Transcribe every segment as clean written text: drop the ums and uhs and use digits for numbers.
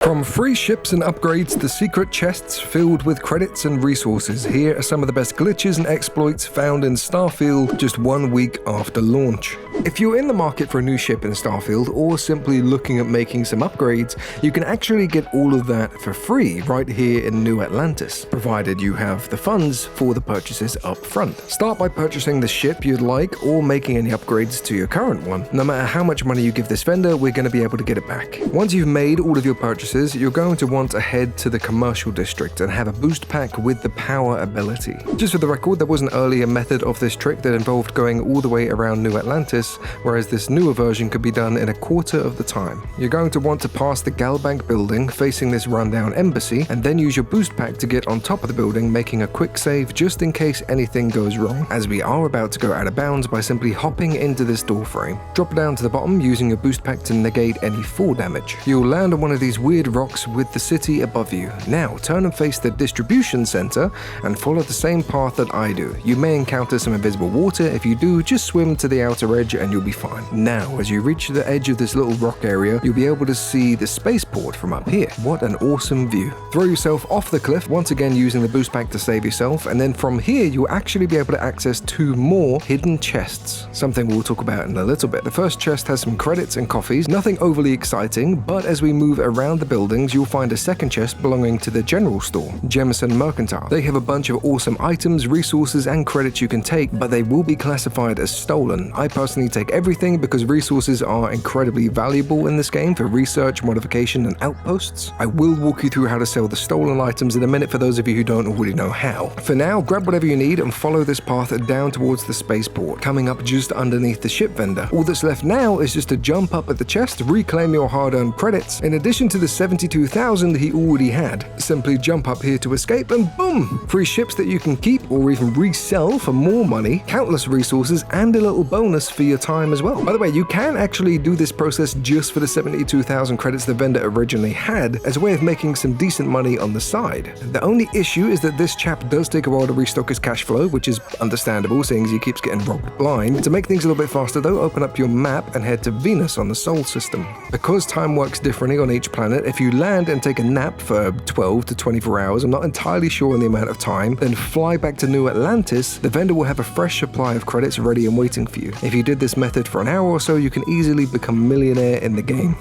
From free ships and upgrades to secret chests filled with credits and resources, here are some of the best glitches and exploits found in Starfield just 1 week after launch. If you're in the market for a new ship in Starfield or simply looking at making some upgrades, you can actually get all of that for free right here in New Atlantis, provided you have the funds for the purchases up front. Start by purchasing the ship you'd like or making any upgrades to your current one. No matter how much money you give this vendor, we're going to be able to get it back. Once you've made all of your purchases, you're going to want to head to the commercial district and have a boost pack with the power ability. Just for the record, there was an earlier method of this trick that involved going all the way around New Atlantis, whereas this newer version could be done in a quarter of the time. You're going to want to pass the Galbank building facing this rundown embassy and then use your boost pack to get on top of the building, making a quick save just in case anything goes wrong, as we are about to go out of bounds by simply hopping into this door frame. Drop down to the bottom using your boost pack to negate any fall damage. You'll land on one of these weird rocks with the city above you. Now turn and face the distribution center and follow the same path that I do. You may encounter some invisible water. If you do, just swim to the outer edge and you'll be fine. Now as you reach the edge of this little rock area, you'll be able to see the spaceport from up here. What an awesome view. Throw yourself off the cliff, once again using the boost pack to save yourself, and then from here you'll actually be able to access 2 more hidden chests, something we'll talk about in a little bit. The first chest has some credits and coffees, nothing overly exciting, but as we move around the buildings, you'll find a second chest belonging to the general store, Jemison Mercantile. They have a bunch of awesome items, resources, and credits you can take, but they will be classified as stolen. I personally take everything because resources are incredibly valuable in this game for research, modification, and outposts. I will walk you through how to sell the stolen items in a minute for those of you who don't already know how. For now, grab whatever you need and follow this path down towards the spaceport, coming up just underneath the ship vendor. All that's left now is just to jump up at the chest, reclaim your hard-earned credits, in addition to the 72,000 he already had. Simply jump up here to escape and boom! Free ships that you can keep or even resell for more money, countless resources, and a little bonus for your time as well. By the way, you can actually do this process just for the 72,000 credits the vendor originally had as a way of making some decent money on the side. The only issue is that this chap does take a while to restock his cash flow, which is understandable seeing as he keeps getting robbed blind. To make things a little bit faster though, open up your map and head to Venus on the Sol system. Because time works differently on each planet, if you land and take a nap for 12 to 24 hours, I'm not entirely sure on the amount of time, then fly back to New Atlantis, the vendor will have a fresh supply of credits ready and waiting for you. If you did this method for an hour or so, you can easily become a millionaire in the game.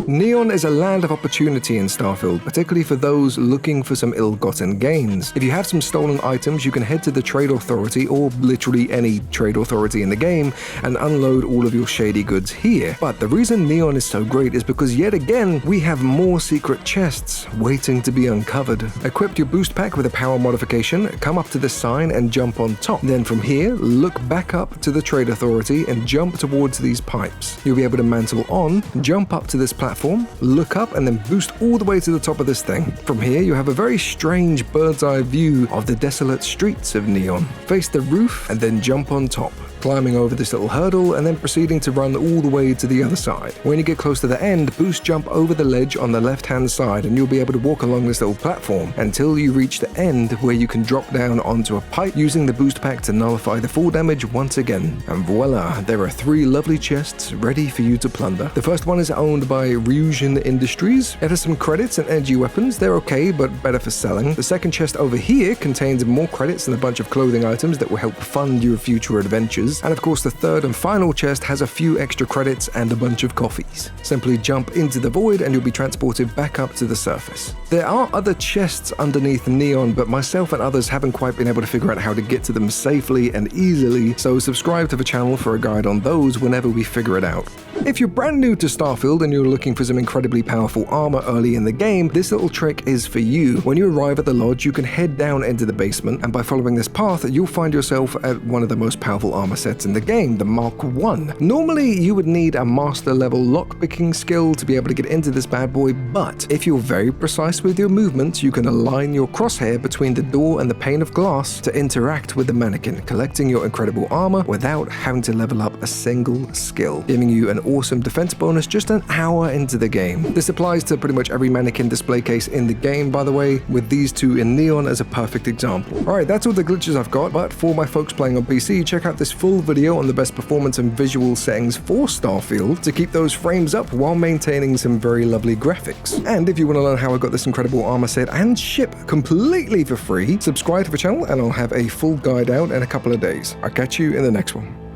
Neon is a land of opportunity in Starfield, particularly for those looking for some ill-gotten gains. If you have some stolen items, you can head to the trade authority, or literally any trade authority in the game, and unload all of your shady goods here. But the reason Neon is so great is because yet again, we have more secret chests waiting to be uncovered. Equip your boost pack with a power modification, come up to the sign and jump on top. Then from here, look back up to the trade authority and jump towards these pipes. You'll be able to mantle on, jump up to this platform, look up, and then boost all the way to the top of this thing. From here, you have a very strange bird's eye view of the desolate streets of Neon. Face the roof and then jump on top, climbing over this little hurdle and then proceeding to run all the way to the other side. When you get close to the end, boost jump over the ledge on the left-hand side and you'll be able to walk along this little platform until you reach the end where you can drop down onto a pipe using the boost pack to nullify the fall damage once again. And voila, there are 3 lovely chests ready for you to plunder. The first one is owned by Ryzen Industries. It has some credits and edgy weapons. They're okay, but better for selling. The second chest over here contains more credits and a bunch of clothing items that will help fund your future adventures. And of course, the third and final chest has a few extra credits and a bunch of coffees. Simply jump into the void and you'll be transported back up to the surface. There are other chests underneath Neon, but myself and others haven't quite been able to figure out how to get to them safely and easily, so subscribe to the channel for a guide on those whenever we figure it out. If you're brand new to Starfield and you're looking for some incredibly powerful armor early in the game, this little trick is for you. When you arrive at the lodge, you can head down into the basement, and by following this path, you'll find yourself at one of the most powerful armor sets in the game, the Mark 1. Normally, you would need a master level lockpicking skill to be able to get into this bad boy, but if you're very precise with your movements, you can align your crosshair between the door and the pane of glass to interact with the mannequin, collecting your incredible armor without having to level up a single skill, giving you an awesome defense bonus just an hour into the game. This applies to pretty much every mannequin display case in the game, by the way, with these 2 in Neon as a perfect example. Alright, that's all the glitches I've got, but for my folks playing on PC, check out this full full video on the best performance and visual settings for Starfield to keep those frames up while maintaining some very lovely graphics. And if you want to learn how I got this incredible armor set and ship completely for free, subscribe to the channel and I'll have a full guide out in a couple of days. I'll catch you in the next one.